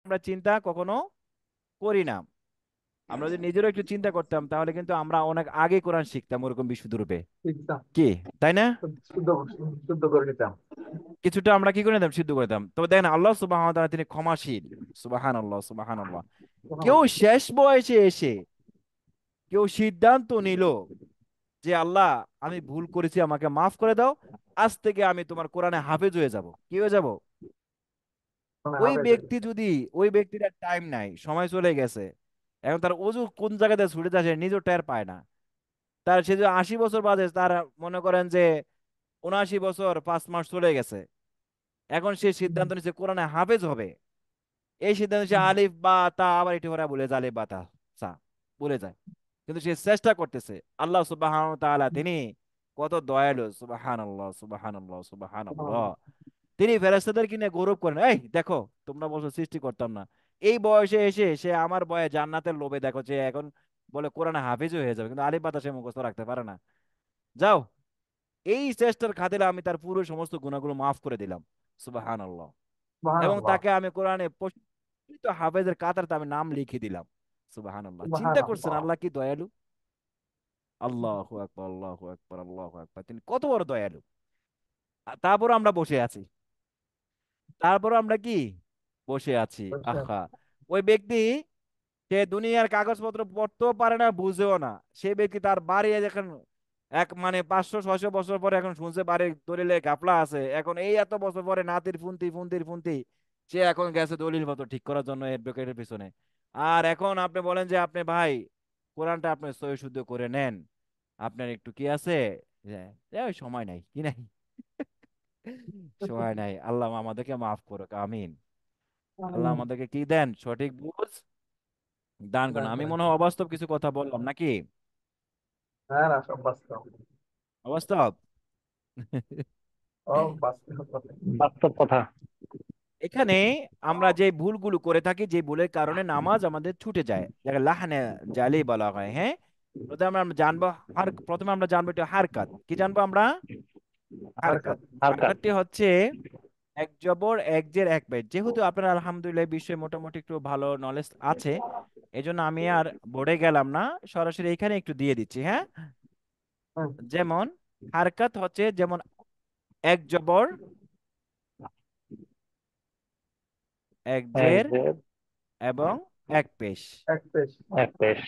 আমরা চিন্তা কখনো করি না। আমরা যদি নিজেরও একটু চিন্তা করতাম তাহলে কিন্তু আমরা অনেক আগে কোরআন শিখতাম ওরকম বিশুদ্ধ রূপে। ঠিকঠাক। কি, তাই না? শুদ্ধ শুদ্ধ করে নিতাম। কিছুটা আমরা কি করে নিতাম, সিদ্ধ করে দিতাম। তবে দেখেন আল্লাহ সুবহানাহু ওয়া তাআলা তিনি ক্ষমাশীল। সুবহানাল্লাহ, সুবহানাল্লাহ। কেউ শেষ বয়সে এসে কেউ সিদ্ধান্ত নিল যে আল্লাহ আমি ভুল করেছি, আমাকে মাফ করে দাও, আজ থেকে আমি তোমার কোরআনে হাফেজ হয়ে যাব, কি হয়ে যাব? মানে ওই হবে যে। ব্যক্তি যদি, ওই ব্যক্তিটার টাইম নাই, সময় চলে গেছে, এখন তার অজু কোন জায়গাতে ছুটে যাচ্ছে নিজেও টের পায় না। তার সে যে 80 বছর বাজে, তার মনে করেন যে 79 বছর 5 মাস চলে গেছে, এখন সে সিদ্ধান্ত নিচ্ছে কোরআনে হাফেজ হবে। এই সিদ্ধান্ত সে আলিফ বা তা, আবার এটি ওরা বলে যায় আলিফ বা তা সা বলে যায়, কিন্তু সে চেষ্টা করতেছে। আল্লাহ সুবহানাহু ওয়া তাআলা তিনি কত দয়ালু, সুবহানাল্লাহ, সুবহানাল্লাহ, সুবহানাল্লাহ। তিনি ফেরেশতাদেরকে নিয়ে গৌরব করেন, এই দেখো, তোমরা বলছো সৃষ্টি করতাম না, এই বয়সে এসে সে আমার বয়ে জান্নাতের লোভে দেখো যে এখন বলে কোরআনে হাফিজ হয়ে যাবে, কিন্তু আলিফ বাতা সে মুখস্থ রাখতে পারে না। যাও, এই চেষ্টার খাতিরে আমি তার পুরো সমস্ত গুনাহগুলো মাফ করে দিলাম। সুবহানাল্লাহ। এবং সুবহানাল্লাহ। তাকে আমি কোরআনে প্রশিক্ষিত হাফেজের কাতারে আমি নাম লিখে দিলাম। সুবহানাল্লাহ। চিন্তা করছেন সুবহানাল্লাহ। আল্লাহ কি দয়ালু! আল্লাহু আকবার, আল্লাহু আকবার, আল্লাহু আকবার, তিনি কত বড় দয়ালু। তারপর আমরা বসে আছি, তারপর আমরা কি বসে আছি। বুঝছেন? আহা, ওই ব্যক্তি, সে দুনিয়ার কাগজপত্র পড়তেও পারে না, বুঝেও না। সে ব্যক্তি তার বাড়ি এখন এক মানে 500-600 বছর পরে এখন শুনছে বাড়ির দলিলে ঘাপলা আছে, এখন এই এত বছর পরে নাতির ফুন্তি ফুন্তির ফুন্তি সে এখন গেছে দলিল পত্র ঠিক করার জন্য অ্যাডভোকেটের পিছনে। আর এখন আপনি বলেন যে আপনি ভাই কোরআনটা আপনি সহি শুদ্ধ করে নেন, আপনার একটু কি আছে, যে ওই সময় নাই কি নাই, সময় নাই। আল্লাহ আমাদেরকে মাফ করুক, আমিন। আল্লাহ আমাদেরকে কি দেন, সঠিক বুঝ দান করেন। দান আমি করেন। মনে হয় অবাস্তব কিছু কথা বললাম নাকি? হ্যাঁ, না সব বাস্তব। অবাস্তব। ও, বাস্তব কথা। বাস্তব কথা। এখানে আমরা যে ভুলগুলো করে থাকি, যে ভুলের কারণে নামাজ আমাদের ছুটে যায়, যাকে লাহানে জালি বলা হয়। হ্যাঁ, প্রথমে আমরা জানবো প্রথমে আমরা জানবো এটা হারকাত। কি জানবো আমরা? হারকাত। হারকাত। হারকাত। হারকাতটি হচ্ছে এক জবর এক জের এক পেশ। যেহেতু আপনার আলহামদুলিল্লাহ এই বিষয়ে মোটামুটি একটু ভালো নলেজ আছে, এই জন্য আমি আর বোর্ডে গেলাম না, সরাসরি এখানে একটু দিয়ে দিচ্ছি। হ্যাঁ, হুম। যেমন হারকাত হচ্ছে যেমন এক জবর এক এক জের জের এবং এক পেশ। এক পেজ। এক পেশ।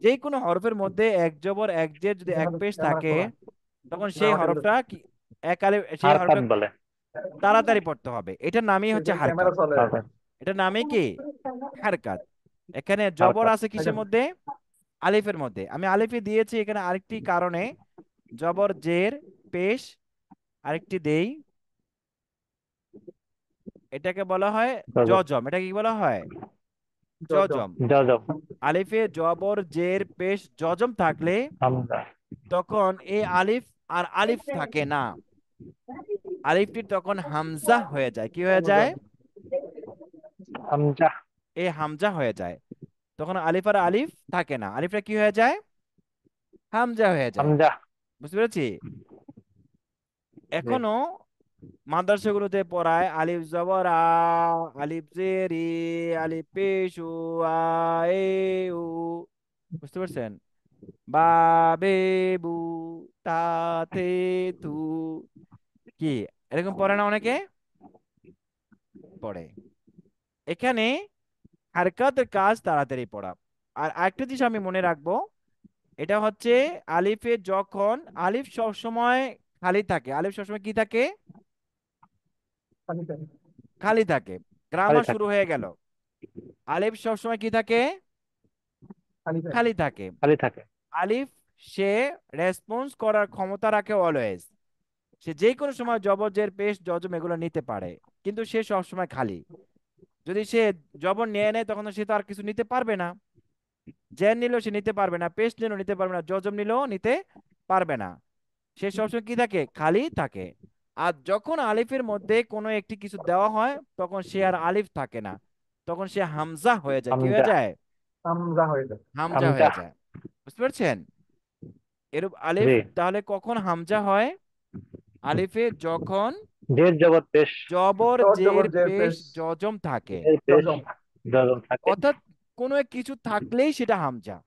যে কোনো হরফের মধ্যে এক জবর এক জের যদি এক পেশ ক্যামেরা থাকে, খোলা। তখন না, সেই আমাকে হরফটা কি একালে, সেই হারকাত হরফটা বলে। তাড়াতাড়ি পড়তে হবে, এটার নামই হচ্ছে ক্যামেরা হারকাত। চলে। হারকাত। এটার নামই কি? হারকাত। এখানে জবর হারকাত। আছে কিসের মধ্যে? আলিফের মধ্যে। আমি আলিফে দিয়েছি এখানে আরেকটি কারণে, জবর জের পেশ আরেকটি দেই, এটাকে বলা হয় জজব। জজম। এটা কি বলা হয়? জজম। জজম। জজব। আলিফে জবর জের পেশ জজম থাকলে হামজা। তখন এই আলিফ আর আলিফ থাকে না, আলিফটি তখন হামজা হয়ে যায়। কি হয়ে যায়? হামজা। এই হামজা হয়ে যায়। তখন আলিফ আর আলিফ থাকে না, আলিফটা কি হয়ে যায়? হামজা হয়ে যায়। হামজা। বুঝতে পেরেছি? জি। এখনো মাদ্রাসাগুলোতে পড়ায় আলিফ জবর আ, আলিফ জের ই, আলিফ পেশ উ, আ এ উ। বুঝতে পারছেন? বা বে বু, তা তে তু। কি এরকম পড়ে না অনেকে? পড়ে। এখানে হারকাতের কাজ তাড়াতাড়ি পড়া। আর আরেকটা জিনিস আমি মনে রাখবো, এটা হচ্ছে আলিফে যখন আলিফ সবসময় খালি থাকে, আলিফ সবসময় কি থাকে? খালি থাকে। খালি থাকে। খালি গ্রামার শুরু থাকে। হয়ে গেল। আলিফ সবসময় কি থাকে? খালি থাকে। খালি থাকে। খালি থাকে। আলিফ সে রেসপন্স করার ক্ষমতা রাখে অলওয়েজ। সে যে কোনো সময় জবর জের পেশ জজম এগুলো নিতে পারে, কিন্তু সে সবসময় খালি। যদি সে জবর নিয়ে নেয় তখন তো সে তো আর কিছু নিতে পারবে না। জের নিলেও সে নিতে পারবে না, পেশ নিলেও নিতে পারবে না, জজম নিলেও নিতে পারবে না। সে সবসময় কি থাকে? খালি থাকে। আর যখন আলিফের মধ্যে কোনো একটি কিছু দেওয়া হয় তখন সে আর আলিফ থাকে না, তখন সে হামজা হয়ে যায়। কি হয়ে হামজা। যায়? হামজা হয়ে যায়। হামজা হামজা। হয়ে যায়। বুঝতে পারছেন? এরূপ আলিফ জি। তাহলে কখন হামজা হয়? আলিফে যখন জের জবর পেশ। জবর জবর জের জবর জের পেশ পেশ। জজম থাকে। জের পেশ। জজম। যজম থাকে। অর্থাৎ কোনো এক কিছু থাকলেই সেটা হামজা,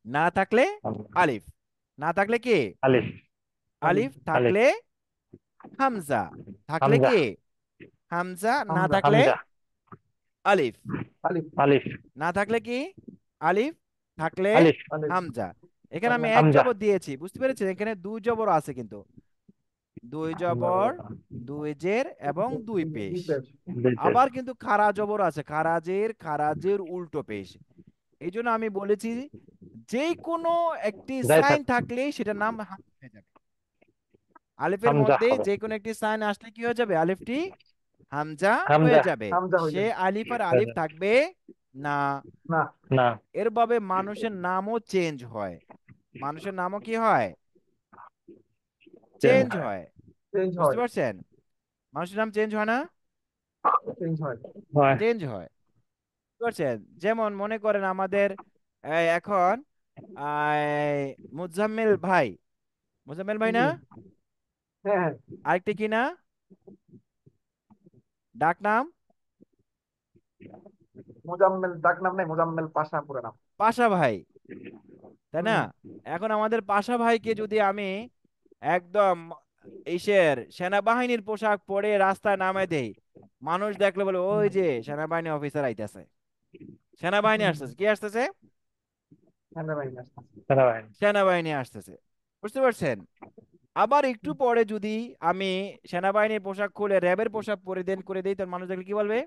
না থাকলে আলিফ। না থাকলে কি আলিফ। আলিফ। আলিফ, আলিফ। থাকলে হামজা। থাকলে হামজা। কি হামজা, না হামজা। থাকলে হামজা। আলিফ। আলিফ। আলিফ। না থাকলে কি আলিফ, থাকলে আলিফ। আলিফ। হামজা। এখানে থাকলে আমি এক হামজা। জবর দিয়েছি, বুঝতে পেরেছেন? এখানে দুই জবর আছে কিন্তু, দুই জবর, দুই জের এবং দুই পেশ। দুইটা। আবার কিন্তু খারা জবর আছে, খারাজের, খারাজের উল্টো পেশ। এই জন্য আমি বলেছি যে কোনো একটি যাই সাইন থাক, থাকলেই সেটার নাম হামজা হয়ে যাবে। আলিফের হামজা মধ্যে হবে। যে কোনো একটি সাইন আসলে কি হয়ে যাবে, আলিফটি হামজা হয়ে হামজা। যাবে। হামজা হয়ে সে যাবে। আলিফ আর আলিফ থাকবে না। না। না। এরভাবে মানুষের নামও চেঞ্জ হয়, মানুষের নামও কি হয়, চেঞ্জ হয়। চেঞ্জ বুঝতে হয়। পারছেন? মানুষের নাম চেঞ্জ হয় না? চেঞ্জ হয়। হয়। চেঞ্জ হয়, বুঝতে পারছেন? যেমন মনে করেন আমাদের এখন মুজাম্মেল ভাই, মুজাম্মেল ভাই জি। না, হ্যাঁ হ্যাঁ। আরেকটি কি না ডাক নাম, মোজাম্মেল ডাক নাম নাই, মোজাম্মেল পাশা পুরো নাম। পাশা ভাই, তাই না? হুম। এখন আমাদের পাশা ভাইকে যদি আমি একদম সেনাবাহিনীর পোশাক পরে রাস্তায় নামে দেই, মানুষ দেখলে বলে ওই হুম। যে সেনাবাহিনী অফিসার আইতেছে, সেনাবাহিনী হুম। আসতেছে। কি আসতেছে? ঠান্ডা বাইরে আসছে। সেনাবাহিনী। সেনাবাহিনী আসতেছে। বুঝতে পারছেন? আবার একটু পরে যদি আমি সেনাবাহিনীর পোশাক খুলে র্যাবের পোশাক পরিধান করে দিই, তখন মানুষ দেখলে কি বলবে,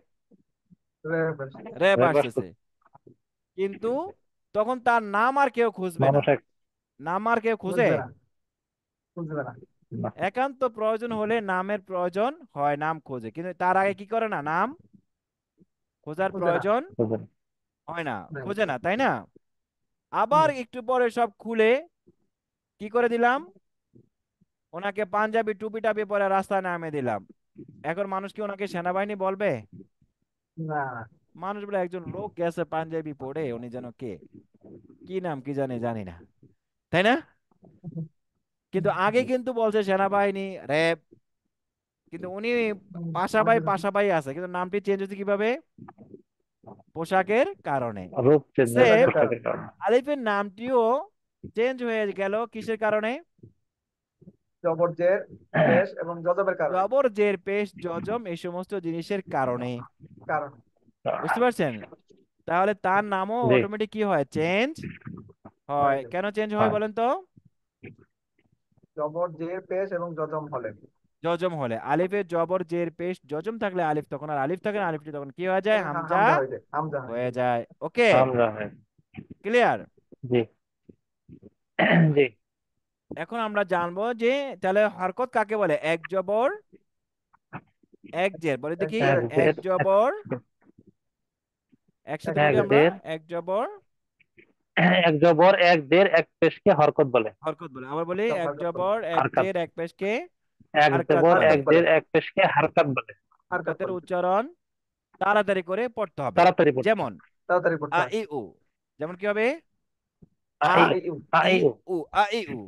রেফারেন্স। র্যাব রেফার আসতেছে। কিন্তু তখন তার নাম আর কেউ খুঁজবে না। মানুষ এক। নাম আর কেউ খুঁজে? বুঝবে না। বুঝবে না। না। একান্ত প্রয়োজন হলে নামের প্রয়োজন হয়, নাম খোঁজে, কিন্তু তার আগে কি করে না, নাম খোঁজার বুঝবে না। প্রয়োজন বুঝলেন? হয় না, না। খোঁজে না, তাই না? হুম। আবার একটু পরে সব খুলে কি করে দিলাম, ওনাকে পাঞ্জাবি টুপি টাপি পরে রাস্তায় নামিয়ে দিলাম। এখন মানুষ কি ওনাকে সেনাবাহিনী বলবে? না। মানুষ বলে একজন লোক গেছে পাঞ্জাবি পরে, উনি যেন কে, কি নাম কি জানি, জানি না, তাই না? কিন্তু আগে কিন্তু বলছে সেনাবাহিনী, র্যাব, কিন্তু উনি পাশাপাই পাশাপাই আছে, কিন্তু নামটি চেঞ্জ হচ্ছে কিভাবে, পোশাকের কারণে। রূপ চেঞ্জ হয় সেম পোশাকের কারণে। পোশাকের কারণে। আলিফের নামটিও চেঞ্জ হয়ে গেল কিসের কারণে, জবরজের পেশ এবং যজবের কারণে। জবর জের পেশ জজম এই সমস্ত জিনিসের কারণে। কারণ। বুঝতে পারছেন? তাহলে তার নামও জি। অটোমেটিক কি হয়, চেঞ্জ হয়ে হয়। যাবে। কেন চেঞ্জ হয় হয়। বলেন তো? জবরজের পেশ এবং যজম হলে। জজম হলে, আলিফের জবর জের পেশ জজম থাকলে আলিফ, তখন আর আলিফ থাকে না, আলিফটি তখন কি হয়ে যায়, হামজা হামজা হয়ে যায়। হামজা হয়ে হয়ে যায়। যায়। ওকে, হামজা হয়। ক্লিয়ার? জি। জি। এখন আমরা জানবো যে তাহলে হরকত কাকে বলে, এক জবর এক জের, বলে এক দেখি। জের এক এক এক পেশ। দেড় এক। জবর, একসাথে এক বলি এক আমরা, দেড়। এক জবর এক জবর এক দেড় এক পেশকে হরকত বলে। হরকত বলে। আবার বলি, এক হরকত বলে। জবর এক হারকাত। জের এক পেশকে এক হারকাত জবর বলে। এক হারকত বলে। দেড় এক পেশকে হারকাত বলে। হারকত হারকাতের বলে। উচ্চারণ তাড়াতাড়ি করে পড়তে হবে। তাড়াতাড়ি পড়তে যেমন হবে। তাড়াতাড়ি পড়তে আ হয়। ই উ, যেমন কি হবে, আ আ ই আ ই উ। আ ই ই উ উ, আ ই উ,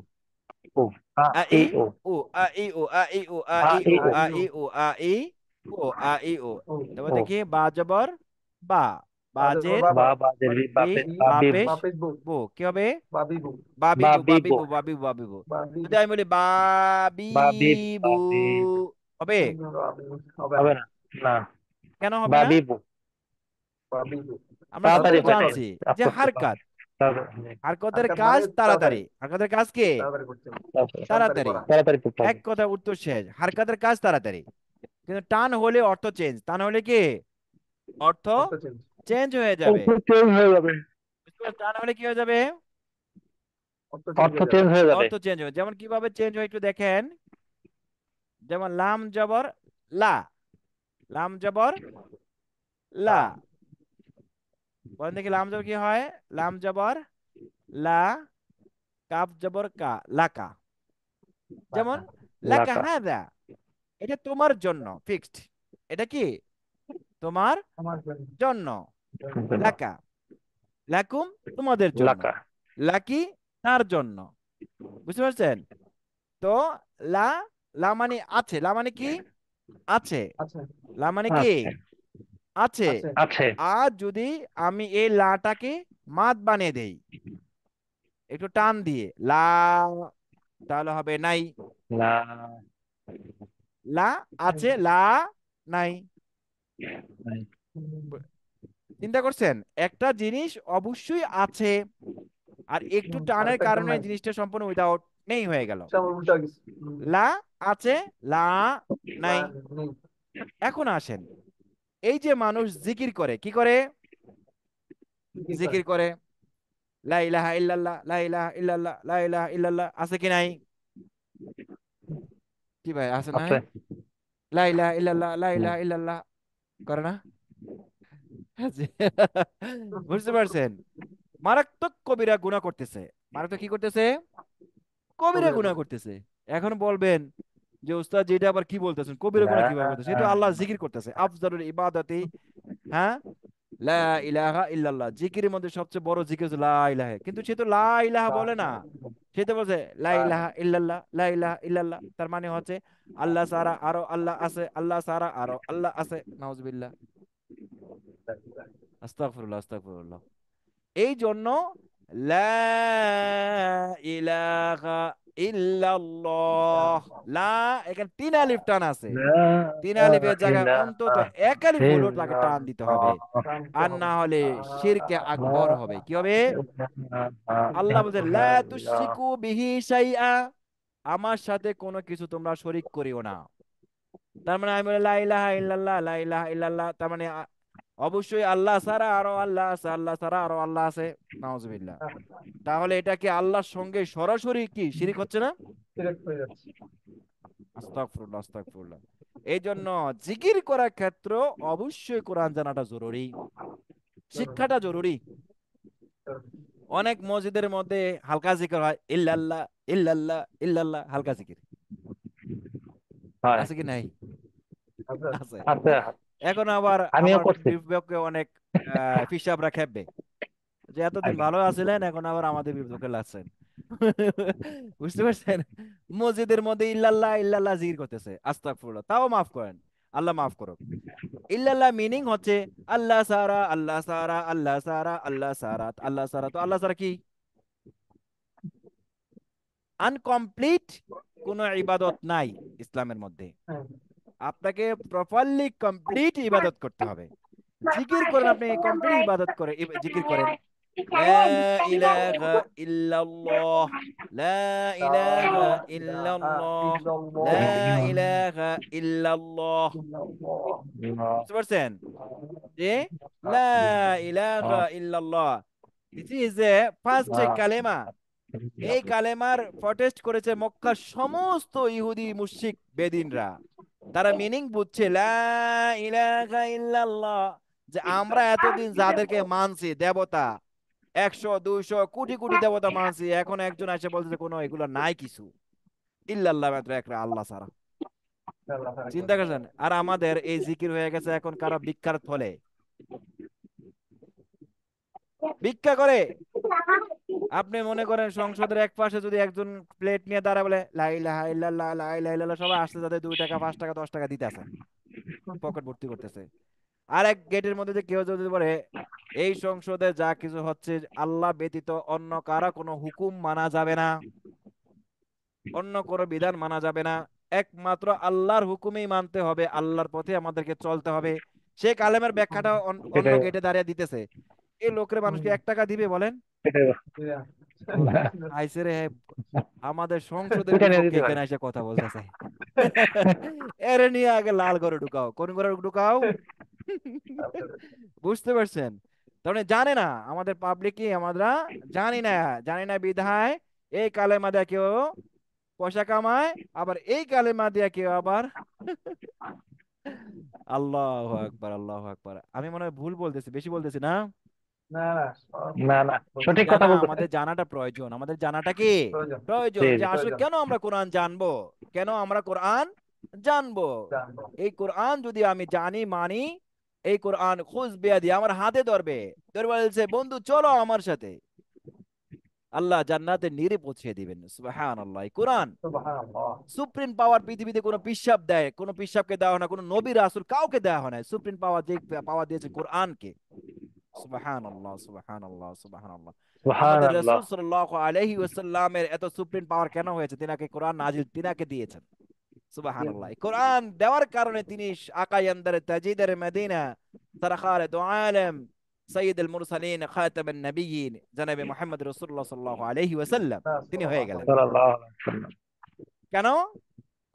উ আ আ ই ই উ উ, আ ই উ, আ ই উ, আ আ ই ই উ, উ আ আ ই উ। ই উ, আ ই উ, আ ই উ। ও। তারপর ও। দেখি বা জবর বা, বাজে বাজের বাবা। বা বাজের বি বি, বাপে বি। বা বিবু। বাপেশ বাপেশ বু। বু, কি হবে, বাবিবু। বা বাবিবু, বিবু। বাবিবু, বাবিবু, বাবিবু। যদি বাবিবু। আমি বলি বা বিব বাবিবু, বা বিব। হবে? বাবিবু হবে না। হবে না। না। কেন হবে বা না? বিবু। বাবিবু। আমরা সব তাড়াতাড়ি তো তাড়াতাড়ি পড়তে পড়তে হবে। জানছি চাপ যে করতে হারকাত, হবে। তাড়াতাড়ি। হারকতের হারকাত মানে কাজ তাড়াতাড়ি। তাড়াতাড়ি, হারকতের কাজ কি তাড়াতাড়ি করতে হবে। তাড়াতাড়ি তাড়াতাড়ি। করা। তাড়াতাড়ি পড়তে এক হবে। কথা, উত্তর শেষ, হারকাতের কাজ তাড়াতাড়ি। কিন্তু টান হলে অর্থ চেঞ্জ, টান হলে কি অর্থ অর্থ চেঞ্জ। চেঞ্জ হয়ে যাবে। অর্থ চেঞ্জ হয়ে যাবে। বুঝতে পারছো? টান হলে কি হয়ে যাবে, অর্থ চেঞ্জ অর্থ হয়ে যাবে। চেঞ্জ হয়ে যাবে। অর্থ চেঞ্জ হবে। যেমন কিভাবে চেঞ্জ হয় একটু দেখেন, যেমন লাম জবর লা, লাম জবর লা, লা। বলেন দেখি লাম জবর কি হয়, লাম জবর লা, কাফ জবর কা, লাকা। যেমন লাকা। লাকা লাকা। হাদা, এটা তোমার জন্য, ফিক্সড। এটা কি তোমার আমার জন্য। জন্য, লাকা, লাকুম তোমাদের জন্য, লাকা। লাকি তার জন্য। বুঝতে পারছেন? তো লা, লা মানে আছে, লা মানে কি আছে, আচ্ছা। লা মানে কি আচ্ছা। আছে। আছে আছে। আর যদি আমি এই লাটাকে মাদ বানিয়ে দেই একটু টান দিয়ে লা, তাহলে হবে নাই। লা, লা আছে, লা নাই। নাই। চিন্তা করছেন, একটা জিনিস অবশ্যই আছে, আর একটু টানের আরেকটা একদম কারণে নাই, জিনিসটা সম্পূর্ণ উইদাউট নেই হয়ে গেল। সব উল্টা গেছে। লা আছে, লা না, নাই। নেই। এখন আসেন, এই যে মানুষ জিকির করে, কি করে? কি করে? জিকির করে লা ইলাহা ইল্লাল্লাহ, লা ইলাহা ইল্লাল্লাহ, লা ইলাহা ইল্লাল্লাহ, আছে কি নাই? কি ভাই, আছে নাই? আছে। লা ইলাহা ইল্লাল্লাহ, লা হুম। ইলাহা ইল্লাল্লাহ করে না? জি। বুঝতে পারছেন, মারাত্মক কবিরা গুনাহ করতেছে। মারাত্মক কি করতেছে? কবিরা কবিরা গুনাহ গুনাহ। করতেছে। এখন বলবেন যে উস্তাদ যেটা আবার কি বলতেছেন, কবিরা লা, গুনাহ কিভাবে করতেছে? সে তো আল্লাহ জিকির করতেছে, আফজালুল ইবাদাতি, হ্যাঁ, লা ইলাহা ইল্লাল্লাহ, জিকিরের মধ্যে সবচেয়ে বড় জিকির হচ্ছে লা ইলাহা, কিন্তু সে তো লা ইলাহা বলে না, সে তো বলছে লা ইলাহা ইল্লাল্লাহ, লা ইলাহা ইল্লাল্লাহ। তার মানে হচ্ছে আল্লাহ ছাড়া আরো আল্লাহ আছে, আল্লাহ ছাড়া আরো আল্লাহ আছে। নাউজুবিল্লাহ, আস্তাগফিরুল্লাহ, আস্তাগফিরুল্লাহ। এই জন্য লা ইলাহা ইল্লাল্লাহ, লা, এখানে তিন আলিফ টান আছে। লা তিন আলিফের জায়গায় ইলাহা অন্তত এক আলিফ হলেও তাকে টান দিতে হবে, ইল্লাল্লাহ। আর না হলে শিরকে লা আকবর হবে। কি হবে? ইলাহা আল্লাহ বলছে লা ইল্লাল্লাহ। তুশরিকু বিহি শাইআ, আমার সাথে কোনো কিছু তোমরা শরীক করিও না। তার মানে আমি বলি লা ইলাহা ইল্লাল্লাহ, লা ইলাহা ইল্লাল্লাহ, তার মানে অবশ্যই আল্লাহ ছাড়া আরো আল্লাহ আছে, আল্লাহ ছাড়া আরো আল্লাহ আছে। নাউজুবিল্লাহ। তাহলে এটা কি আল্লাহর সঙ্গে সরাসরি কি শিরিক হচ্ছে না? সিলেক্ট হয়ে যাচ্ছে। আস্তাগফিরুল্লাহ, আস্তাগফিরুল্লাহ। এই জন্য জিকির করার ক্ষেত্রে অবশ্যই কোরআন জানাটা জরুরি, চলো, শিক্ষাটা জরুরি। চলো। অনেক মসজিদের মধ্যে হালকা জিকির হয়, ইল্লাল্লাহ, ইল্লাল্লাহ, ইল্লাল্লাহ, হালকা জিকির হয়। আছে কি নাই? আচ্ছা, আছে। আছে। এখন আবার আমিও আমার করছি। বিপক্ষে অনেক ফিসাবরা খেপবে যে এতদিন আগে। ভালো আছিলেন, এখন আবার আমাদের বিপক্ষে লাগছেন। বুঝতে পারছেন, মসজিদের মধ্যে ইল্লাল্লাহ ইল্লাল্লাহ জিকির করতেছে, আস্তাগফিরুল্লাহ, তাও মাফ করেন, আল্লাহ মাফ করুক। ইল্লাল্লাহ মিনিং হচ্ছে আল্লাহ সারা, আল্লাহ সারা, আল্লাহ সারা, আল্লাহ সারা, আল্লাহ সারা। তো আল্লাহ সারা কি? আনকমপ্লিট কোনো ইবাদত নাই ইসলামের মধ্যে। হ্যাঁ। আপনাকে প্রপারলি কমপ্লিট ইবাদত করতে হবে। জিকির করেন, আপনি কমপ্লিট ইবাদত করে জিকির করেন লা ইলাহা ইল্লাল্লাহ, লা লা ইলাহা ইলাহা ইল্লাল্লাহ, লা ইল্লাল্লাহ, ইলাহা ইল্লাল্লাহ। ইল্লাল্লাহ। বুঝতে পারছেন যে লা ইলাহা ইল্লাল্লাহ, দিস ইজ এ ফার্স্ট কালেমা। এই কালেমার প্রটেস্ট করেছে মক্কার সমস্ত ইহুদি মুশরিক বেদিনরা। তারা মিনিং বুঝছে লা ইলাহা ইল্লাল্লাহ, যে আমরা এতদিন যাদেরকে মানছি দেবতা, 100 200 কোটি কোটি দেবতা মানছি, এখন একজন এসে বলছে কোনো এগুলো নাই কিছু, ইল্লাল্লাহ মাত্র একটা আল্লাহ ছাড়া। আল্লাহ তাআলা চিন্তা করে। করছেন, আর আমাদের এই জিকির হয়ে গেছে এখন কারো ভিক্ষার ফলে, ভিক্ষা করে। আপনি মনে করেন সংসদের এক পাশে যদি একজন প্লেট নিয়ে দাঁড়া বলে লা ইলাহা ইল্লাল্লাহ, লা ইলাহা ইল্লাল্লাহ, সবাই আসতে যাতে 2 টাকা 5 টাকা 10 টাকা দিতে আছে, পকেট ভর্তি করতেছে। আর এক গেটের মধ্যে যে কেউ যদি বলে এই সংসদে যা কিছু হচ্ছে আল্লাহ ব্যতীত অন্য কারো কোনো হুকুম মানা যাবে না, অন্য কোনো বিধান মানা যাবে না, একমাত্র আল্লাহর হুকুমেই মানতে হবে, আল্লাহর পথে আমাদেরকে চলতে হবে, সে কালেমের ব্যাখ্যাটা অন্য সেটাই। গেটে দাঁড়িয়ে দিতেছে। এই লোকের মানুষকে 1 টাকা দিবে বলেন? সেটাই। আইসে রে, আমাদের সংসদের ওইটা নিয়ে বিপক্ষে দিতে পারে। এখানে এসে কথা বলতেছে। এরে নিয়ে আগে লাল ঘরে ঢুকাও, কোন ঘরে ঢুকাও? বুঝতে পারছেন, তার মানে জানে না, আমাদের পাবলিকই আমরা জানি না, জানি না বিধায় এই কালেমা দিয়ে কেউ পয়সা কামায়, আবার এই কালেমা দিয়ে কেউ আবার আল্লাহু আকবার, আল্লাহু আকবার। আমি মনে হয় ভুল বলতেছি, বেশি বলতেছি না? না, না, সব না, না, সঠিক কথা জানা, বলতেছেন। আমাদের জানাটা প্রয়োজন, আমাদের জানাটা কি প্রয়োজন, প্রয়োজন, জি, যে জি। আসলে প্রয়োজন। কেন আমরা কোরআন জানবো, কেন আমরা কোরআন জানবো। জানবো। এই কোরআন যদি আমি জানি মানি, এই কোরআন খুশ বিয়াদি আমার হাতে ধরবে, ধরে বলছে বন্ধু চলো আমার সাথে, আল্লাহ জান্নাতে নিরে পৌঁছে দিবেন। সুবহানাল্লাহ। কোরআন সুবহানাল্লাহ। সুপ্রিম পাওয়ার পৃথিবীতে কোনো পিশাব দেয়, কোনো পিশাবকে দেওয়া হয় না, কোনো নবী রাসূল কাউকে দেওয়া হয় না। সুপ্রিম পাওয়ার যে পাওয়ার দিয়েছে কোরআনকে। সুবহানাল্লাহ, সুবহানাল্লাহ, সুবহানাল্লাহ। আমাদের সুবহানাল্লাহ। রাসূল সাল্লাল্লাহু আলাইহি ওয়াসাল্লামের এত সুপ্রিম পাওয়ার কেন হয়েছে? তিনাকে কোরআন নাজিল তিনাকে দিয়েছেন। সুবহানাল্লাহ। এই কোরআন দেওয়ার কারণে তিনি আকাই আন্দার তাজিদের মদিনা সরকার দু আলম সৈয়দ আল মুরসালিন খাতামুন নবিয়্যিন জনাবে মুহাম্মদ রাসূলুল্লাহ সাল্লাল্লাহু আলাইহি ওয়াসাল্লাম তিনি হয়ে গেলেন। সাল্লাল্লাহু আলাইহি ওয়াসাল্লাম। কেন?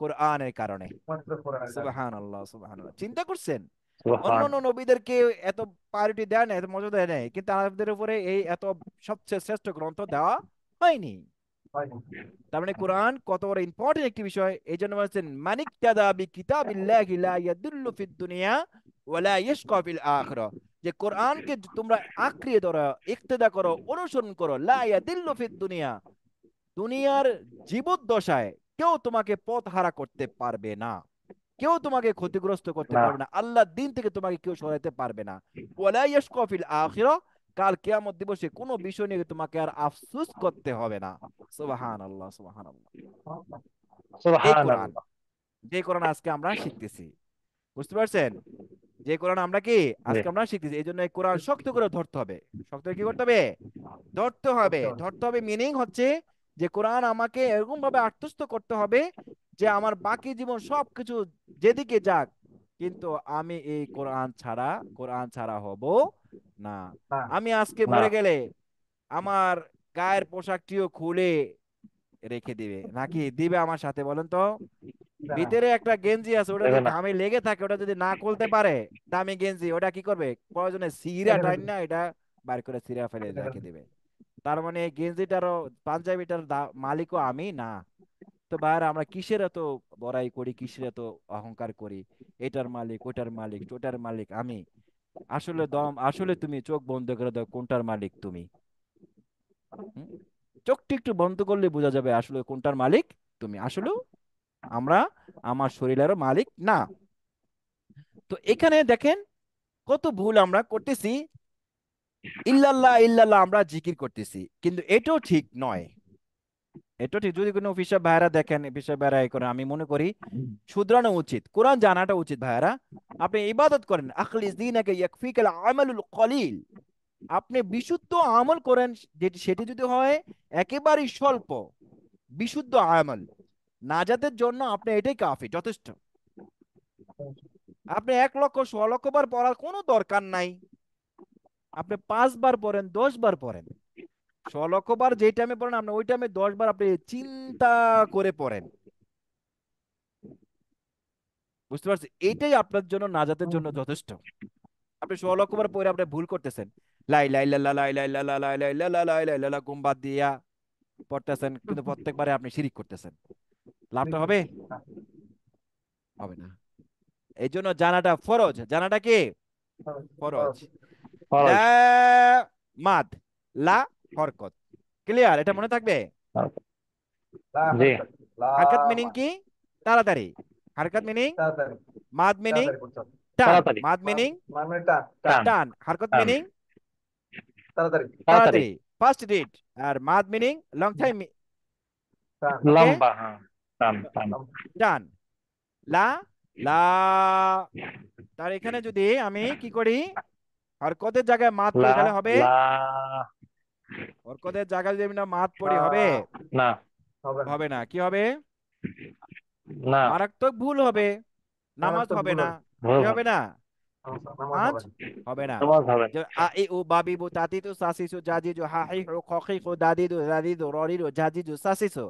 কোরআনের কারণে। মাত্র কোরআনের কারণে। সুবহানাল্লাহ, সুবহানাল্লাহ। চিন্তা করছেন অন্য সুবহান। অন্য নবীদেরকে এত প্রায়োরিটি দেয় না, এত মর্যাদা দেয় নাই, কিন্তু আমাদের উপরে এই এত সবচেয়ে শ্রেষ্ঠ গ্রন্থ দেওয়া হয়নি। হয়নি। তার মানে কোরআন কত বড় ইম্পর্টেন্ট একটি বিষয়। এই জন্য বলছেন মানিক তাদা বি কিতাবিল্লাহি লা ইয়াদুল্লু ফিদ দুনিয়া ওয়ালা ইয়াশকা ফিল আখিরাহ, যে কোরআনকে তোমরা আঁকড়িয়ে ধরো, ইক্তেদা করো, অনুসরণ করো, লা ইয়াদিল্লু ফিদ দুনিয়া, দুনিয়ার জীবদ্দশায় কেউ তোমাকে পথ হারা করতে পারবে না, কেউ তোমাকে ক্ষতিগ্রস্ত করতে না। পারবে না, আল্লাহর দিন থেকে তোমাকে কেউ সরাতে পারবে না। ওয়ালা ইয়াশকা ফিল আখিরাহ, কাল কিয়ামত দিবসে কোনো বিষয় নিয়ে তোমাকে আর আফসোস করতে হবে না। সুবহানাল্লাহ, সুবহানাল্লাহ। এই কোরআন, সুবহানাল্লাহ। যে কোরআন আজকে আমরা শিখতেছি, বুঝতে পারছেন? যে কোরআন আমরা কি জি। আজকে আমরা শিখতেছি, এই জন্য এই কোরআন শক্ত করে ধরতে হবে। শক্ত করে কি করতে হবে? ধরতে হবে। করতে হবে। ধরতে হবে মিনিং হচ্ছে যে কোরআন আমাকে এরকম ভাবে আত্মস্থ করতে হবে যে আমার বাকি জীবন সবকিছু যেদিকে যাক, কিন্তু আমি এই কোরআন ছাড়া হব না। না। আমি আজকে না। মরে গেলে আমার গায়ের পোশাকটিও খুলে রেখে দিবে নাকি দিবে আমার সাথে, বলেন তো? না। ভিতরে একটা গেঞ্জি আছে, ওটা দেবে যদি না। ঘামে লেগে থাকে, ওটা যদি না খুলতে পারে, দামি গেঞ্জি, ওটা কি করবে? প্রয়োজনে সিরা এটা টাইন ফেলবে। না এটা বার করে সিরা ফেলে এটা রেখে ফেলবে। দিবে। তার মানে এই গেঞ্জিটারও পাঞ্জাবিটার মালিকও আমি না। তো বাইরে আমরা কিসের এত বড়াই করি, কিসের এত অহংকার করি? এটার মালিক, ওটার মালিক, ওটার মালিক আমি। আসলে তুমি চোখ বন্ধ করে দাও, কোনটার মালিক তুমি? হুম? চোখটি একটু বন্ধ করলে বোঝা যাবে আসলে কোনটার মালিক তুমি। আসলে আমরা আমার শরীরেরও মালিক না। তো এখানে দেখেন কত ভুল আমরা করতেছি। ইল্লাল্লাহ ইল্লাল্লাহ আমরা জিকির করতেছি, কিন্তু এটাও ঠিক নয়। এটা ঠিক, যদি কোনো অফিসার ভাইরা দেখেন, অফিসার ভাইরা এই করে, আমি মনে করি শুধরানো উচিত, কোরআন জানাটা উচিত। ভাইরা আপনি ইবাদত করেন, আখলিস দীনাকা ইয়াকফিকাল আমালুল কলিল, আপনি বিশুদ্ধ আমল করেন, যেটি সেটি যদি হয় একেবারেই স্বল্প, বিশুদ্ধ আমল, নাজাতের জন্য আপনি এটাই কাফি, যথেষ্ট। আপনি 1 লক্ষ 100 লক্ষ বার পড়ার কোনো দরকার নাই। আপনি 5 বার পড়েন, 10 বার পড়েন, 100 লক্ষ বার যে টাইমে পড়েন আপনি ওই টাইমে 10 বার আপনি চিন্তা করে পড়েন। বুঝতে পারছি, এইটাই আপনার জন্য নাজাতের জন্য যথেষ্ট। আপনি 100 লক্ষ বার পড়ে আপনি ভুল করতেছেন, লাই লাই লা লা লাই লাই লা লা লাই লাই লা লা লাই লাই লা লা গুম্বাদ দিয়া পড়তেছেন, কিন্তু প্রত্যেকবারে আপনি শিরিক করতেছেন। লাভটা হবে? হবে না। এই জন্য জানাটা ফরজ। জানাটা কি? ফরজ। লা ফরজ। মাদ, লা হরকত, ক্লিয়ার? এটা মনে থাকবে। লা জি। হারকাত। লা হারকাত মিনিং মা। কি? তাড়াতাড়ি। হারকাত মিনিং তাড়াতাড়ি। মাদ মিনিং তাড়াতাড়ি করতে হবে। টান, তাড়াতাড়ি। মাদ মান মিনিং মান মানে টান। টান। টান। টান, হারকত টান। মিনিং তাড়াতাড়ি। তাড়াতাড়ি। তাড়াতাড়ি, ফার্স্ট রিড। আর মাদ মিনিং লং টাইম। টান। ওকে, লম্বা। হ্যাঁ। টান টান। টান। লা লা। তার এখানে যদি আমি কি করি, হরকতের জায়গায় মাদ পড়ি লা তাহলে হবে? লা। হরকতের জায়গায় যদি আমি না মাদ লা পড়ি হবে? না। হবে না। হবে না। কি হবে? না। মারাত্মক ভুল হবে, নামাজ মারাত্মক হবে ভুল না। হবে। কি ভুল হবে হবে। না? নামাজ পাঁচ হবে না। হবে না। নামাজ হবে যে আ ই উ বাবি বু তাতি তু সাসি সু জাজি জু হা হি হু খ খি খু দাদি দু দাদি দু ররি দু জাজি জু সাসি সু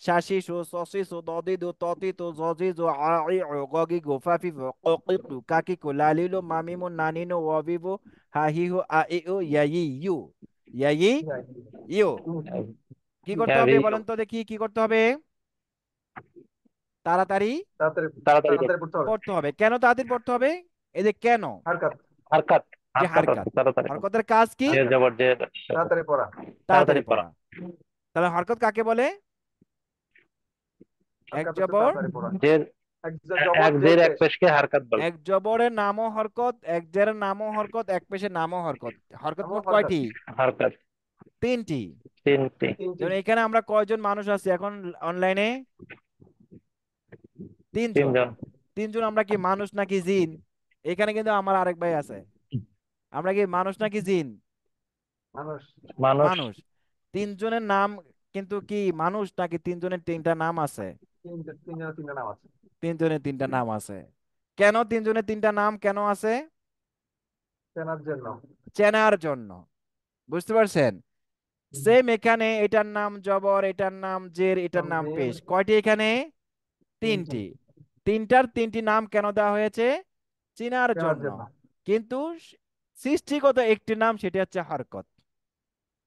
শাসি সু সসি সু দদি দু ততি তু জজি জু আ ই উ গগি গু ফাফি ফু ক কি কু কাকি কু লালি লু মামি মু নানি নু ওয়াবি বু হা হি হু আ ই উ ইয়াই ইউ, ইয়াই ইউ। কি করতে হবে হ্যাভি। বলেন তো দেখি, কি করতে হবে? তাড়াতাড়ি তাড়াতাড়ি। তাড়াতাড়ি করতে। তাড়াতাড়ি পড়তে হবে। পড়তে হবে। কেন তাড়াতাড়ি পড়তে হবে? এই যে কেন, হারকাত। হারকাত। যে হারকাত হারকাত, আছে তাড়াতাড়ি করতে। হরকতের কাজ কি? জের জবর জের। তাড়াতাড়ি পড়া। তাড়াতাড়ি তাড়াতাড়ি পড়া। পড়া। তাহলে হরকত কাকে বলে? এক হারকাত হচ্ছে জবর, তাড়াতাড়ি পড়া। জের। এক জবর এক জের জের এক পেশ। পেশকে হারকাত বলে। এক জবরের নামও হরকত, এক জেরের নামও হরকত, এক পেশের নামও হরকত। হরকত নামও মোট হারকাত। কয়টি? হারকাত তিনটি। তিনটি। তিনটি। যেমন এখানে আমরা কয়জন মানুষ আছি এখন অনলাইনে? তিনজন। তিনজন। তিনজন আমরা কি মানুষ নাকি জিন? এখানে কিন্তু আমার আরেক ভাই আছে। আমরা কি মানুষ নাকি জিন? মানুষ। মানুষ। মানুষ। তিনজনের নাম কিন্তু কি মানুষ নাকি তিনজনের তিনটা নাম আছে? তিনজনের তিনটা নাম আছে। তিনজনের তিনটা নাম আছে। কেন তিনজনের তিনটা নাম কেন আছে? চেনার জন্য। চেনার জন্য। বুঝতে পারছেন? সেম এখানে এটার নাম জবর, এটার নাম জের, এটার নাম জের। পেশ। কয়টি এখানে? তিনটি। তিনটি। তিনটার তিনটি নাম কেন দেওয়া হয়েছে? চেনার চেনার জন্য। জন্য। কিন্তু সৃষ্টিগত একটি নাম, সেটা হচ্ছে হরকত।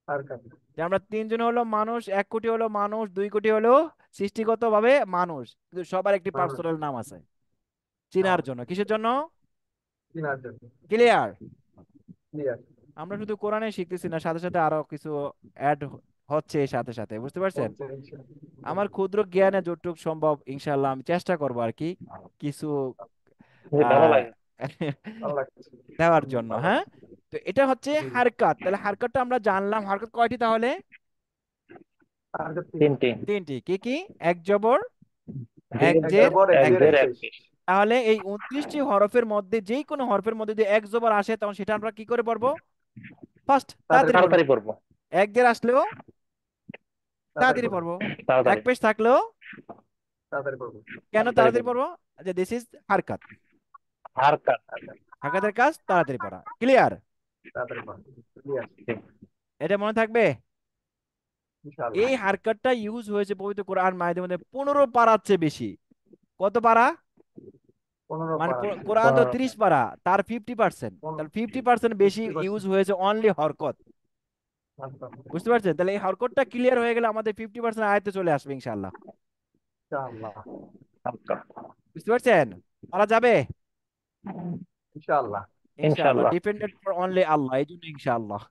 আর কাছে। যে আমরা তিনজন হলো মানুষ, 1 কোটি হলো মানুষ, 2 কোটি হলো সৃষ্টিগত ভাবে মানুষ, কিন্তু সবার একটি মানুষ। পার্সোনাল নাম আছে নাম চেনার আছে। জন্য। কিসের জন্য? চেনার জন্য। ক্লিয়ার? ক্লিয়ার। আমরা শুধু কোরআনে শিখতেছি না, সাথে সাথে আরো কিছু অ্যাড হচ্ছে এর সাথে সাথে। বুঝতে পারছেন? হচ্ছে ইনশাআল্লাহ। আমার ক্ষুদ্র জ্ঞানে যতটুকু সম্ভব ইনশাল্লাহ আমি চেষ্টা করবো আর কি, কিছু জি, ভালো আহ লাগে। ভালো লাগছে। দেওয়ার জন্য। ভালো হ্যাঁ, লাগছে। তো এটা হচ্ছে জি। হারকাত। তাহলে হারকাতটা আমরা জানলাম। হারকাত কয়টি তাহলে? আর যে তিনটি। তিনটি। তিনটি। কি কি? এক জবর, এক জের, এক জের, জবর, এক এক এক জের, জের, এক পেশ। এক পেশ। পেশ। তাহলে এই 29টি হরফের মধ্যে যেই কোনো হরফের মধ্যে যদি এক জবর আসে, তখন সেটা আমরা কি করে পড়বো? ফার্স্ট তাড়াতাড়ি তাড়াতাড়ি পড়বো। তাড়াতাড়ি পড়বো। এক জের আসলেও তাড়াতাড়ি তাড়াতাড়ি করবো। পড়বো। এক তাড়াতাড়ি। পেশ থাকলেও তাড়াতাড়ি করবো। কেন তাড়াতাড়ি তাড়াতাড়ি পড়বো। পড়বো? যে দিস ইজ হারকাত। হারকাত। হারকাতের কাজ তাড়াতাড়ি পড়া। ক্লিয়ার? তাড়াতাড়ি করবো। ক্লিয়ার। এটা মনে থাকবে। ইনশাআল্লাহ। এই হারকাতটা ইউজ হয়েছে পবিত্র কোরআন মায়ের মধ্যে 15 পারার চেয়ে বেশি। কত পারা? 15 মানে পারা। কোরআন তো 30 পারা, তার 50%, তাহলে 50% বেশি 50%। ইউজ হয়েছে অনলি হরকত। বুঝতে পারছেন? তাহলে এই হরকতটা ক্লিয়ার হয়ে গেলে আমাদের 50% আয়ত্তে চলে আসবে ইনশাআল্লাহ। ইনশাআল্লাহ। হালকা। বুঝতে পারছেন? পারা যাবে ইনশাআল্লাহ। ইনশাআল্লাহ। ইনশাআল্লাহ। ডিপেন্ডেন্ট ফর অনলি আল্লাহ, এই জন্য ইনশাআল্লাহ।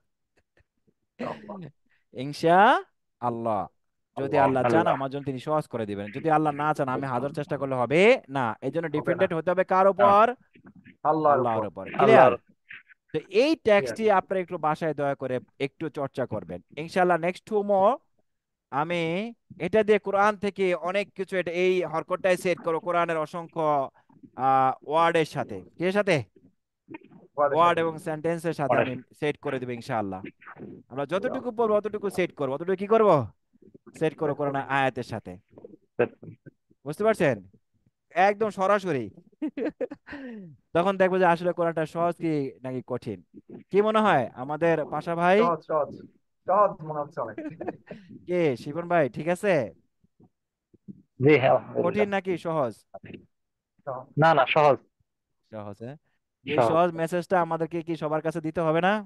ইনশাআল্লাহ। ইনশা আল্লাহ। যদি আল্লাহ। আল্লাহ চান আল্লাহ। আমার জন্য তিনি সহজ করে দিবেন, যদি আল্লাহ না চান আমি হাজার চেষ্টা করলে হবে না। এই জন্য হবে না। ডিপেন্ডেন্ট হতে হবে কার না। উপর? আল্লাহর উপর। আল্লাহর উপর। আল্লাহর। ক্লিয়ার? তো এই ক্লিয়ার। টেক্সটটি আপনারা একটু বাসায় দয়া করে একটু চর্চা করবেন ইনশাআল্লাহ। নেক্সট টুমো আমি এটা দিয়ে কোরআন থেকে অনেক কিছু, এটা এই হরকতটাই সেট করো কোরআনের অসংখ্য ওয়ার্ডের সাথে। কিসের সাথে? ওয়ার্ডের ওয়ার্ড সাথে। এবং সেন্টেন্সের সাথে পরে। আমি সেট করে দেবো ইনশাআল্লাহ। আমরা যতটুকু পড়বো অতটুকু সেট করবো, অতটুকু কি করবো? সেট করো সেট কোরআন করবো। আয়াতের সাথে। বুঝতে পারছেন? একদম সরাসরি। তখন দেখবো যে আসলে কোরআনটা সহজ কি নাকি কঠিন। কি মনে হয় আমাদের পাশা ভাই? সহজ সহজ। সহজ মনে হচ্ছে অনেক। কে শিপন ভাই ঠিক আছে? জি, হ্যাঁ, কঠিন আলহামদুলিল্লাহ। নাকি সহজ? সহজ। না, না, সহজ। সহজ, হ্যাঁ। এই সহজ। সহজ মেসেজটা আমাদেরকে কি সবার কাছে দিতে হবে না?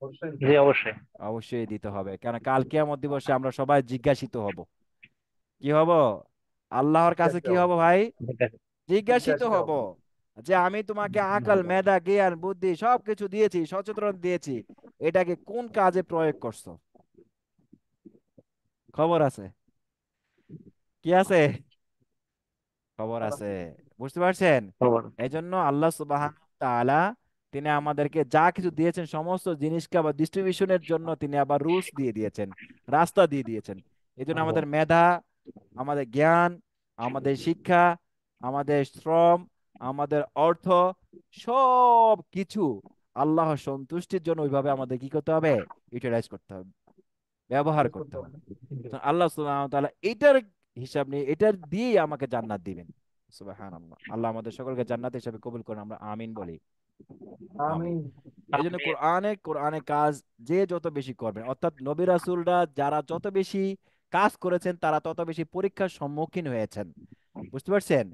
অবশ্যই দিতে জি, হবে। অবশ্যই। অবশ্যই দিতে হবে, কারণ কাল কিয়ামত দিবসে আমরা সবাই জিজ্ঞাসিত হব। কি হব? আল্লাহর কাছে জিজ্ঞাসিত কি হবে। হব ভাই? জিজ্ঞাসিত জিজ্ঞাসিত হব হবে। যে আমি তোমাকে আকল, মেধা, জ্ঞান, বুদ্ধি সবকিছু দিয়েছি, সচেতন দিয়েছি, এটাকে কোন কাজে প্রয়োগ করছো? খবর আছে? কি আছে? খবর আছে। বুঝতে পারছেন? খবর। এই জন্য আল্লাহ সুবহানাহু ওয়া তাআলা তিনি আমাদেরকে যা কিছু দিয়েছেন সমস্ত জিনিসকে আবার ডিস্ট্রিবিউশনের জন্য তিনি আবার রুলস দিয়ে দিয়েছেন, রাস্তা দিয়ে দিয়েছেন। এই জন্য আমাদের মেধা, আমাদের জ্ঞান, আমাদের শিক্ষা, আমাদের শ্রম, আমাদের অর্থ, সব কিছু আল্লাহর সন্তুষ্টির জন্য ওইভাবে আমাদের কি করতে হবে? ইউটিলাইজ করতে হবে, ব্যবহার শেষ করতে করতে হবে। হবে। তো আল্লাহ সুবহানাহু ওয়া তাআলা এটার হিসাব নিয়ে এটার দিয়েই আমাকে জান্নাত দিবেন। সুবহানাল্লাহ। আল্লাহ আমাদের সকলকে জান্নাত হিসেবে কবুল করুন, আমরা আমিন বলি। আমিন। আমিন। এই জন্য কোরআনে কোরআনে কাজ যে যত বেশি করবেন, অর্থাৎ নবী রাসূলরা যারা যত বেশি কাজ করেছেন তারা তত বেশি পরীক্ষার সম্মুখীন হয়েছেন। বুঝতে পারছেন?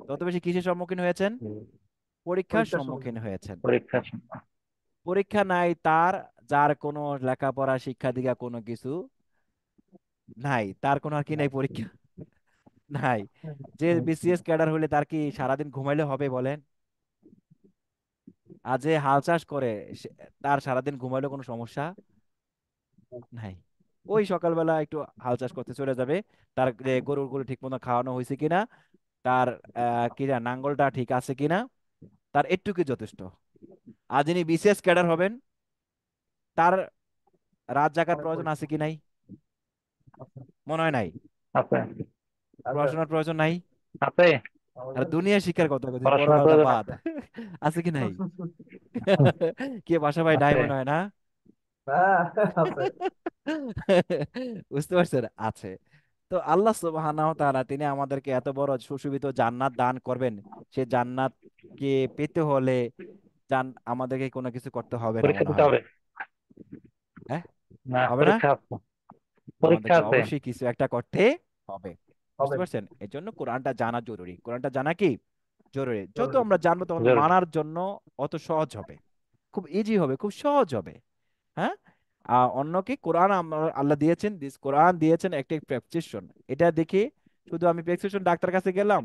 তত বেশি কিসের সম্মুখীন হয়েছেন? পরীক্ষার পরীক্ষার সম্মুখীন সম্মুখীন। হয়েছেন। পরীক্ষা। পরীক্ষা নাই তার, যার কোনো লেখাপড়া শিক্ষা দীক্ষা কোনো কিছু নাই, তার কোনো আর কি নাই, পরীক্ষা নাই। যে বিসিএস ক্যাডার হলে তার কি সারাদিন ঘুমাইলে হবে বলেন? আর যে হাল চাষ করে সে- তার সারাদিন ঘুমাইলে কোনো সমস্যা নাই। ওই সকালবেলা একটু হাল চাষ করতে চলে যাবে, তার যে গরুর ঠিক মতো খাওয়ানো হয়েছে কিনা, তার কিনা নাঙ্গলটা ঠিক আছে কিনা, তার একটুকু যথেষ্ট। আর যিনি বিসিএস ক্যাডার হবেন, তার রাত জাগার অনেক প্রয়োজন আছে পরিশ্রম। কি নাই? আচ্ছা। মনে হয় নাই। আছে। আছে। পড়াশোনার প্রয়োজন নাই। আছে। আর আমাদের। দুনিয়া শিক্ষার কথা বলছি, পড়াশোনার পরকালটা প্রয়োজন বাদ। আছে। আছে কি নাই? হুম, কি বাসা ভাই নাই আছে। মনে হয় না? হ্যাঁ, আছে। বুঝতে পারছেন, আছে। তো আল্লাহ সুবহানাহু ওয়া তাআলা তিনি আমাদেরকে এত বড় সুশোভিত জান্নাত দান করবেন। সে জান্নাত কে পেতে হলে আমাদেরকে কোনো কিছু করতে হবে না পরীক্ষা মনে দিতে হয়। হবে। হ্যাঁ, না, হবে না। পরীক্ষা আছে। পরীক্ষা আমাদেরকে আছে। অবশ্যই কিছু একটা করতে হবে। বুঝতে হবে। পারছেন, এর জন্য কোরআনটা জানা জরুরি। কোরআনটা জানা কি জরুরি? যত জরুরি। আমরা জানবো তখন জরুরি। মানার জন্য অত সহজ হবে, খুব ইজি হবে, খুব সহজ হবে। হ্যাঁ। অন্যকে কোরআন আল্লাহ দিয়েছেন, কোরআন দিয়েছেন একটা প্রেসক্রিপশন। এটা দেখে শুধু আমি প্রেসক্রিপশন ডাক্তার কাছে গেলাম,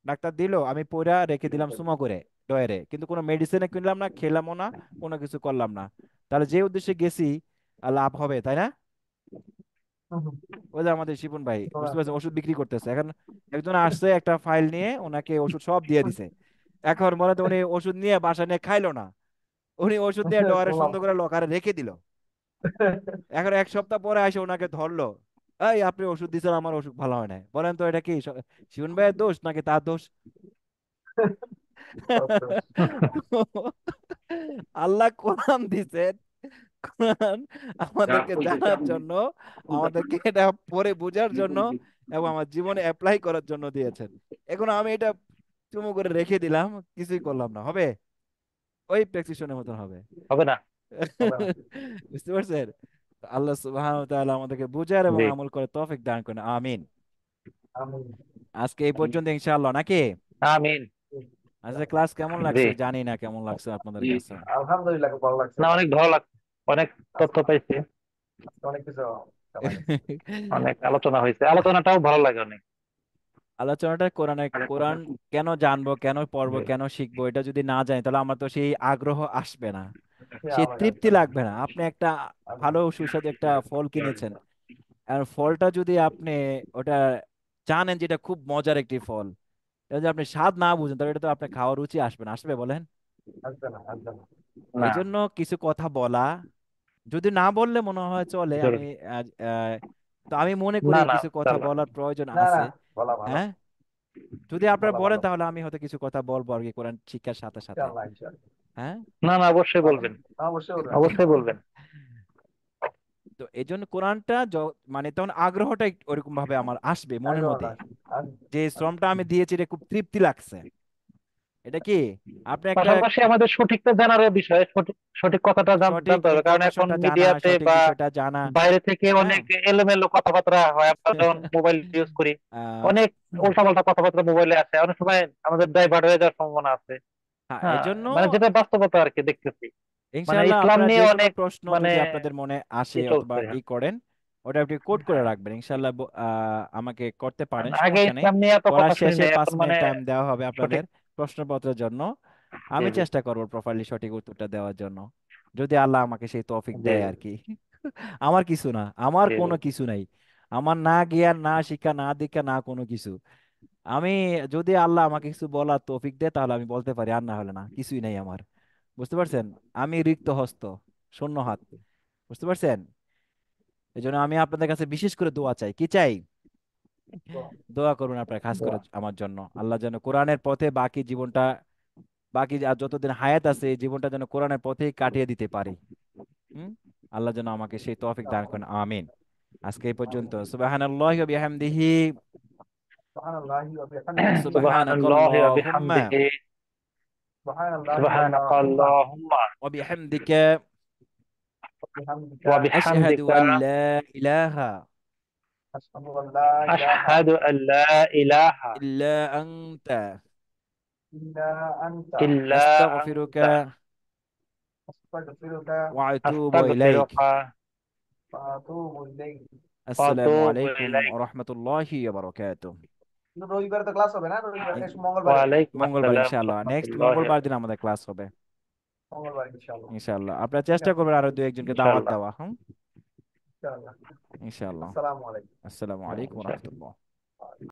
ডাক্তার দিল, আমি পড়া রেখে দিলাম সুমা করে ডয়ারে, কিন্তু কোনো মেডিসিনে কিনলাম না, খেলামও না, কোনো কিছু করলাম না। তাহলে যে উদ্দেশ্যে গেছি লাভ হবে, তাই না? হুম, হুম। ওই যে আমাদের শিপন ভাই, বুঝতে কোরআন। পারছেন, ওষুধ বিক্রি করতেছে এখন। একজন আসছে একটা ফাইল নিয়ে, ওনাকে ওষুধ সব দিয়ে দিছে। এখন মনে তো উনি ওষুধ নিয়ে বাসা নিয়ে খাইলো না, উনি ওষুধ নিয়ে ডয়ারে গোলাম। সুন্দর করে লকারে রেখে দিল। এখন 1 সপ্তাহ পরে এসে ওনাকে ধরলো, এই আপনি ওষুধ দিচ্ছেন, আমার ওষুধ ভালো হয় না, বলেন তো এটা কি শিবন ভাইয়ের দোষ নাকি তার দোষ? সন্তোষ। আল্লাহ কোরআন দিছেন, কোরআন আমাদেরকে জানার জন্য, আমাদেরকে এটা পড়ে বোঝার জন্য এবং আমার জীবনে অ্যাপ্লাই করার জন্য দিয়েছেন। এখন আমি এটা চুমু করে রেখে দিলাম, কিছুই করলাম না, হবে? ওই প্রেসক্রিপশনের মতন হবে। হবে না। হবে না। বুঝতে পারছেন? তো আল্লাহ সুবহানাহু ওয়া তাআলা আমাদেরকে বুঝার এবং জি। আমল করে তৌফিক দান করেন, আমিন। আমি। আজকে এই পর্যন্ত ইনশাআল্লাহ নাকি? আমিন। আজকে ক্লাস কেমন জি। লাগছে জানি না, কেমন লাগছে আপনাদের কাছে? আলহামদুলিল্লাহ, খুব ভালো লাগছে। না, অনেক ভালো লাগছে। অনেক তথ্য আজকে পাইছি। আজকে অনেক কিছু জানা গেছে। অনেক আলোচনা হয়েছে, আলোচনাটাও ভালো লাগে অনেক। আলোচনাটা কোরআন কেন জানবো, কেন পড়বো, কেন শিখবো, এটা যদি না জানি তাহলে আমার তো সেই আগ্রহ আসবে না, সে সেই আমার তৃপ্তি আসবে না। লাগবে না। আপনি একটা আমি। ভালো সুস্বাদু একটা ফল কিনেছেন, আর ফলটা যদি আপনি ওটা জানেন যেটা খুব মজার একটি ফল, এটা যদি আপনি স্বাদ না বুঝেন তাহলে এটা তো আপনার খাওয়ার রুচি আসবে না, আসবে বলেন? আসবে না, আসবে না। না, এই জন্য কিছু কথা বলা, যদি না বললে মনে হয় চলে, আমি জরুরি। আহ, আহ, তো আমি মনে করি না, না, কিছু কথা চল না। বলার প্রয়োজন না, না, আছে। বলা ভালো। হ্যাঁ, যদি আপনারা বলা বলেন ভালো। তাহলে আমি হয়তো কিছু কথা বলবো আর কি, কোরআন শিক্ষার সাথে সাথে। ইনশাআল্লাহ, ইনশাআল্লাহ। হ্যাঁ। না, না, অবশ্যই বলেন। বলবেন। অবশ্যই বলবেন। অবশ্যই বলবেন। তো এই জন্য কোরআনটা মানে তখন আগ্রহটা ওরকম ভাবে আমার আসবে মনের আগ্রহটা মধ্যে, আসবে। আসবে। যে শ্রমটা আমি দিয়েছি এটা খুব তৃপ্তি লাগছে। এটা কি আপনি একটা পাশাপাশি আমাদের সঠিকটা জানার বিষয়, সঠিক সঠিক কথাটা সঠিক জানতে হবে, কারণ এখন ইনফরমেশনটা জানা, মিডিয়াতে সঠিক বা বিষয়টা জানা। বাইরে থেকে হ্যাঁ। অনেক এলোমেলো কথাবার্তা হয়। আমরা যখন মোবাইল ইউজ করি, আহ, অনেক উল্টাপাল্টা কথাবার্তা মোবাইলে আসে, অনেক সময় আমাদের ডাইভার্ট হয়ে যাওয়ার সম্ভাবনা আছে। হ্যাঁ, হ্যাঁ, এজন্য মানে যেটা বাস্তবতা আর কি দেখতেছি। মানে ইনশাআল্লাহ ইসলাম আপনারা যে নিয়ে কোনো অনেক প্রশ্ন মানে যদি আপনাদের মনে আসে ই অথবা চলছে। করেন, ওটা আপনি কোড করে হ্যাঁ, রাখবেন ইনশাআল্লাহ, আমাকে করতে পারেন, আগে সমস্যা নেই। ইসলাম নিয়ে এত পড়ার কথা শুনি শেষে নাই, পাঁচ এখন মিনিট মানে টাইম দেওয়া হবে সঠিক। আপনাদের প্রশ্নপত্রের জন্য। জি, আমি জি, চেষ্টা করবো প্রপারলি সঠিক উত্তরটা দেওয়ার জন্য, যদি আল্লাহ আমাকে সেই তৌফিক জি, দেয় আর কি। আমার কিছু না, আমার জি, জি, কোনো কিছু নাই, আমার না জ্ঞান, না শিক্ষা, না দীক্ষা, না কোনো কিছু। আমি যদি আল্লাহ আমাকে কিছু বলার তৌফিক দেয় তাহলে আমি বলতে পারি, আর না হলে না, কিছুই নাই আমার। বুঝতে পারছেন? আমি রিক্ত হস্ত, শূন্য হাত। বুঝতে পারছেন? এই জন্য আমি আপনাদের কাছে বিশেষ করে দোয়া চাই, কি চাই? তো দোয়া করুন আপনার খাস করে দোয়া। আমার জন্য, আল্লাহ যেন কোরআনের পথে বাকি জীবনটা, বাকি আর যতদিন হায়াত আছে এই জীবনটা যেন কোরআনের পথেই কাটিয়ে দিতে পারি। হুম। আল্লাহ যেন আমাকে সেই তৌফিক দান করেন, আমিন। আজকে এই পর্যন্ত। সুবহানাল্লাহি ওয়া বিহামদিহি, সুবহানাল্লাহি ওয়া বিহামদিহি। সুবহানাল্লাহি ওয়া সুবহানাকাল্লাহুম্মা বিহামদিহি। সুবহানাল্লাহি আল্লাহুম্মা। সুবহানাকাল্লাহুম্মা ওয়া বিহামদিকা, ওয়া বিহামদিকা। ওয়া আশহাদু বিহামদিকা। আল লা ইলাহা আশহাদু আল লা ইলাহা আশহাদু আল্লা ইলাহা ইল্লা আনতা, ইল্লা আনতা। ইল্লা আস্তাগফিরুকা আনতা। আস্তাগফিরুকা ওয়া আতুবু ইলাইক। আস্তাগফিরুকা ওয়া আতুবু ইলাইক। ওয়া আসসালামু আতুবু আলাইকুম ইলাইক। ওয়া রাহমাতুল্লাহি ওয়া বারাকাতুহু। কিন্তু রবিবারে তো ক্লাস হবে না, রবিবার ওয়া মঙ্গলবারে। আলাইকুম মঙ্গলবার আসসালাম ওয়া ইনশাআল্লাহ, নেক্সট রাহমাতুল্লাহি ওয়া মঙ্গলবার দিন বারাকাতুহু। আমাদের ক্লাস হবে মঙ্গলবার ইনশাআল্লাহ। ইনশাআল্লাহ। আপনারা ঠিক চেষ্টা আছে। করবেন আরো দু একজনকে দাওয়াত ইনশাআল্লাহ। দেওয়া। হুম। ইনশাআল্লাহ। ইনশাআল্লাহ। আসসালামু আলাইকুম। আসসালামু আলাইকুম ওয়া রাহমাতুল্লাহ।